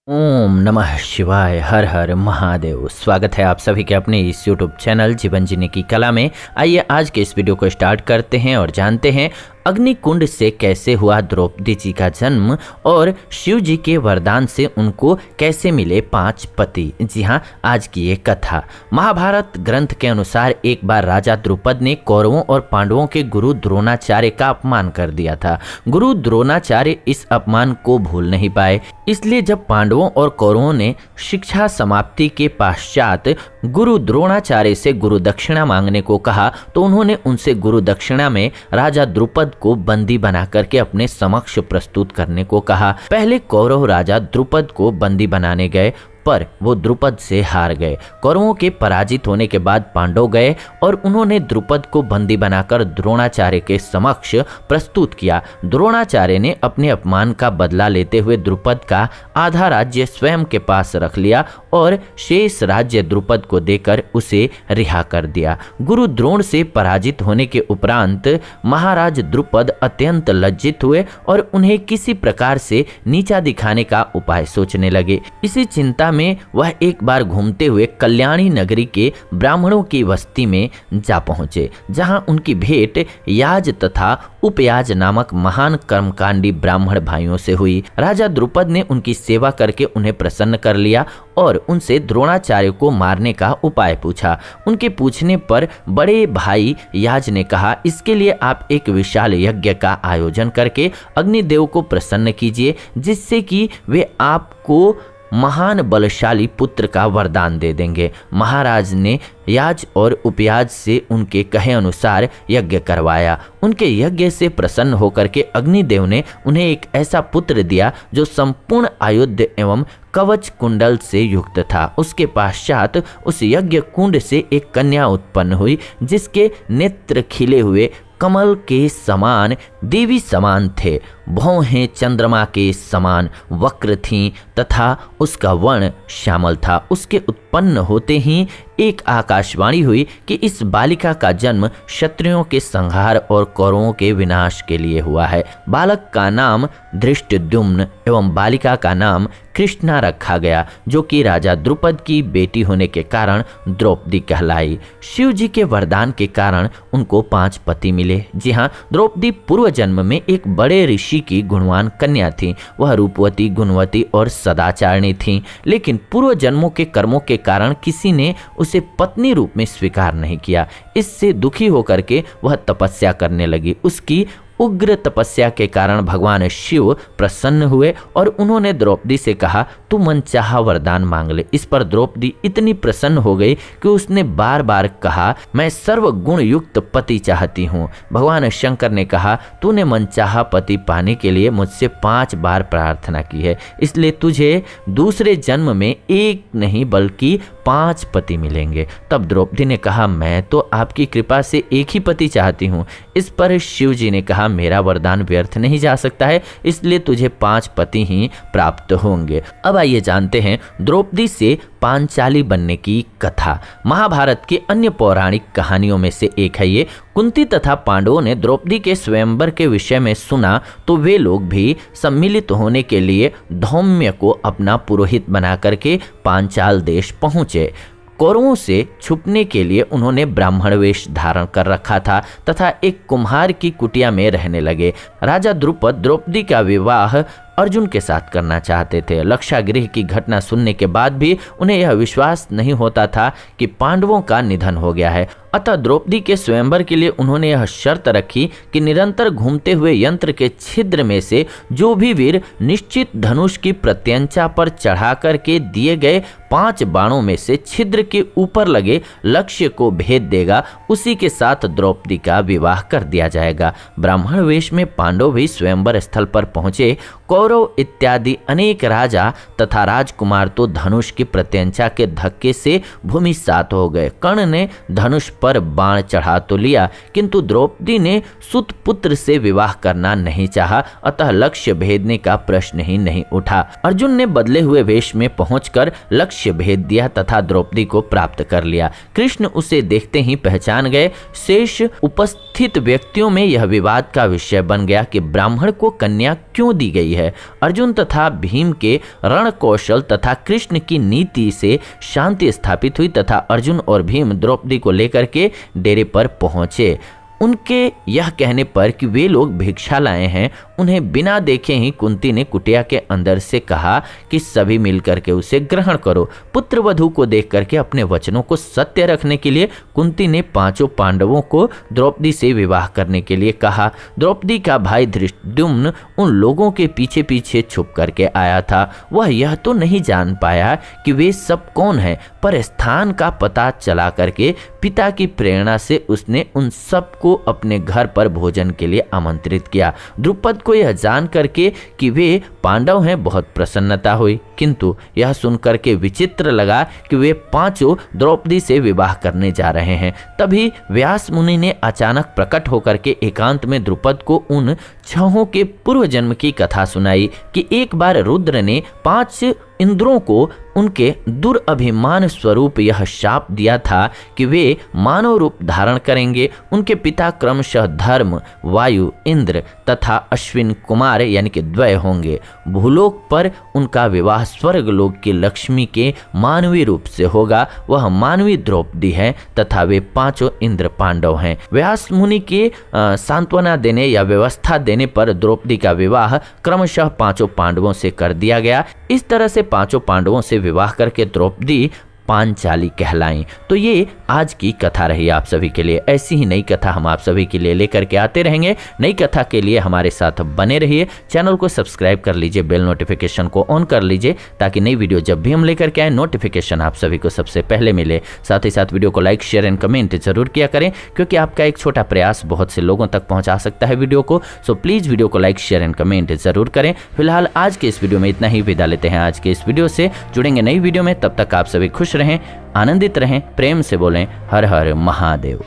ओम नमः शिवाय। हर हर महादेव। स्वागत है आप सभी के अपने इस यूट्यूब चैनल जीवन जीने की कला में। आइए आज के इस वीडियो को स्टार्ट करते हैं और जानते हैं अग्निकुंड से कैसे हुआ द्रौपदी जी का जन्म और शिव जी के वरदान से उनको कैसे मिले 5 पति। जी हाँ, आज की ये कथा महाभारत ग्रंथ के अनुसार एक बार राजा द्रुपद ने कौरवों और पांडवों के गुरु द्रोणाचार्य का अपमान कर दिया था। गुरु द्रोणाचार्य इस अपमान को भूल नहीं पाए, इसलिए जब पांडवों और कौरवों ने शिक्षा समाप्ति के पश्चात गुरु द्रोणाचार्य से गुरु दक्षिणा मांगने को कहा तो उन्होंने उनसे गुरु दक्षिणा में राजा द्रुपद को बंदी बना करके अपने समक्ष प्रस्तुत करने को कहा। पहले कौरव राजा द्रुपद को बंदी बनाने गए पर वो द्रुपद से हार गए। कौरवों के पराजित होने के बाद पांडव गए और उन्होंने द्रुपद को बंदी बनाकर द्रोणाचार्य के समक्ष प्रस्तुत किया। द्रोणाचार्य ने अपने अपमान का बदला लेते हुए द्रुपद का आधा राज्य स्वयं के पास रख लिया और शेष राज्य द्रुपद को देकर उसे रिहा कर दिया। गुरु द्रोण से पराजित होने के उपरांत महाराज द्रुपद अत्यंत लज्जित हुए और उन्हें किसी प्रकार से नीचा दिखाने का उपाय सोचने लगे। इसी चिंता में वह एक बार घूमते हुए कल्याणी नगरी के ब्राह्मणों की बस्ती में जा पहुंचे, जहां उनकी भेंट याज तथा उपयाज नामक महान कर्मकांडी ब्राह्मण भाइयों से हुई। राजा द्रुपद ने उनकी सेवा करके उन्हें प्रसन्न कर लिया और उनसे द्रोणाचार्य को मारने का उपाय पूछा। उनके पूछने पर बड़े भाई याज ने कहा, इसके लिए आप एक विशाल यज्ञ का आयोजन करके अग्निदेव को प्रसन्न कीजिए, जिससे कि वे आपको महान बलशाली पुत्र का वरदान दे देंगे। महाराज ने याज और उपयाज से उनके कहे अनुसार यज्ञ करवाया। उनके यज्ञ से प्रसन्न होकर के अग्निदेव ने उन्हें एक ऐसा पुत्र दिया जो संपूर्ण आयुध एवं कवच कुंडल से युक्त था। उसके पश्चात उस यज्ञ कुंड से एक कन्या उत्पन्न हुई, जिसके नेत्र खिले हुए कमल के समान देवी समान थे, भौहें चंद्रमा के समान वक्र थीं तथा उसका वर्ण श्यामल था। उसके उत्पन्न होते ही एक आकाशवाणी हुई कि इस बालिका का जन्म क्षत्रियों के संहार और कौरवों के विनाश के लिए हुआ है। बालक का नाम धृष्टद्युम्न एवं बालिका का नाम कृष्णा रखा गया, जो कि राजा द्रुपद की बेटी होने के कारण द्रौपदी कहलाई। शिव जी के वरदान के कारण उनको 5 पति मिले। जी हाँ, द्रौपदी पूर्व जन्म में एक बड़े ऋषि की गुणवान कन्या थी। वह रूपवती, गुणवती और सदाचारिणी थी, लेकिन पूर्व जन्मों के कर्मों के कारण किसी ने उसे पत्नी रूप में स्वीकार नहीं किया। इससे दुखी होकर के वह तपस्या करने लगी। उसकी उग्र तपस्या के कारण भगवान शिव प्रसन्न हुए और उन्होंने द्रौपदी से कहा, तू मनचाहा वरदान मांग ले। इस पर द्रौपदी इतनी प्रसन्न हो गई कि उसने बार बार कहा, मैं सर्व गुण युक्त पति चाहती हूँ। भगवान शंकर ने कहा, तूने मनचाहा पति पाने के लिए मुझसे 5 बार प्रार्थना की है, इसलिए तुझे दूसरे जन्म में एक नहीं बल्कि 5 पति मिलेंगे। तब द्रौपदी ने कहा, मैं तो आपकी कृपा से एक ही पति चाहती हूँ। इस पर शिव जी ने कहा, मेरा वरदान व्यर्थ नहीं जा सकता है, इसलिए तुझे 5 पति ही प्राप्त होंगे। अब आइए जानते हैं द्रौपदी से पांचाली बनने की कथा। महाभारत की अन्य पौराणिक कहानियों में से एक है ये। कुंती तथा पांडवों ने द्रौपदी के स्वयंवर के विषय में सुना तो वे लोग भी सम्मिलित होने के लिए धौम्य को अपना पुरोहित बना करके पांचाल देश पहुंचे। कौरवों से छुपने के लिए उन्होंने ब्राह्मण वेश धारण कर रखा था तथा एक कुम्हार की कुटिया में रहने लगे। राजा द्रुपद द्रौपदी का विवाह अर्जुन के साथ करना चाहते थे। लक्षागृह की घटना सुनने के बाद भी उन्हें यह विश्वास नहीं होता था कि पांडवों का निधन हो गया है। अतः द्रौपदी के स्वयंवर के लिए उन्होंने यह शर्त रखी कि निरंतर घूमते हुए यंत्र के छिद्र में से जो भी वीर निश्चित धनुष की प्रत्यंचा पर चढ़ा करके दिए गए 5 बाणों में से छिद्र के ऊपर लगे लक्ष्य को भेद देगा, उसी के साथ द्रौपदी का विवाह कर दिया जाएगा। ब्राह्मण वेश में पांडव भी स्वयंवर स्थल पर पहुंचे। कौरव इत्यादि अनेक राजा तथा राजकुमार तो धनुष की प्रत्यंचा के धक्के से भूमिसात हो गए। कर्ण ने धनुष पर बाण चढ़ा तो लिया, किंतु द्रौपदी ने सुत पुत्र से विवाह करना नहीं चाहा, अतः लक्ष्य भेदने का प्रश्न ही नहीं उठा। अर्जुन ने बदले हुए वेश में पहुंचकर लक्ष्य भेद दिया तथा द्रौपदी को प्राप्त कर लिया। कृष्ण उसे देखते ही पहचान गए। शेष उपस्थित उपस्थित व्यक्तियों में यह विवाद का विषय बन गया कि ब्राह्मण को कन्या क्यों दी गई है। अर्जुन तथा भीम के रण कौशल तथा कृष्ण की नीति से शांति स्थापित हुई तथा अर्जुन और भीम द्रौपदी को लेकर के डेरे पर पहुंचे। उनके यह कहने पर कि वे लोग भिक्षा लाए हैं, उन्हें बिना देखे ही कुंती ने कुटिया के अंदर से कहा कि सभी मिलकर के उसे ग्रहण करो। पुत्र वधू को देख करके अपने वचनों को सत्य रखने के लिए कुंती ने पांचों पांडवों को द्रौपदी से विवाह करने के लिए कहा। द्रौपदी का भाई धृष्टद्युम्न उन लोगों के पीछे पीछे छुप करके आया था। वह यह तो नहीं जान पाया कि वे सब कौन हैं, पर स्थान का पता चला करके पिता की प्रेरणा से उसने उन सबको अपने घर पर भोजन के लिए आमंत्रित किया। द्रुपद को यह जान करके कि वे पांडव हैं बहुत प्रसन्नता हुई, किंतु यह सुनकर के विचित्र लगा कि वे पांचों द्रौपदी से विवाह करने जा रहे हैं। तभी व्यास मुनि ने अचानक प्रकट होकर के एकांत में द्रुपद को उन छहों के पूर्व जन्म की कथा सुनाई कि एक बार रुद्र ने 5 इंद्रों को उनके दुर्अभिमान स्वरूप यह शाप दिया था कि वे मानव रूप धारण करेंगे। उनके पिता क्रमशः धर्म, वायु, इंद्र तथा अश्विन कुमार यानी कि द्वय होंगे। भूलोक पर उनका विवाह स्वर्गलोक की लक्ष्मी के मानवीय रूप से होगा। वह मानवी द्रौपदी है तथा वे पांचों इंद्र पांडव हैं। व्यास मुनि के सांत्वना देने या व्यवस्था देने पर द्रौपदी का विवाह क्रमशः पांचों पांडवों से कर दिया गया। इस तरह से पांचों पांडवों से विवाह करके द्रौपदी पांचाली कहलाई। तो ये आज की कथा रही आप सभी के लिए। ऐसी ही नई कथा हम आप सभी के लिए लेकर के आते रहेंगे। नई कथा के लिए हमारे साथ बने रहिए। चैनल को सब्सक्राइब कर लीजिए, बेल नोटिफिकेशन को ऑन कर लीजिए ताकि नई वीडियो जब भी हम लेकर के आए नोटिफिकेशन आप सभी को सबसे पहले मिले। साथ ही साथ वीडियो को लाइक, शेयर एंड कमेंट जरूर किया करें, क्योंकि आपका एक छोटा प्रयास बहुत से लोगों तक पहुंचा सकता है वीडियो को। सो प्लीज वीडियो को लाइक, शेयर एंड कमेंट जरूर करें। फिलहाल आज के इस वीडियो में इतना ही। विदा लेते हैं आज के इस वीडियो से। जुड़ेंगे नई वीडियो में, तब तक आप सभी खुश रहें, आनंदित रहें, प्रेम से बोलें हर हर महादेव।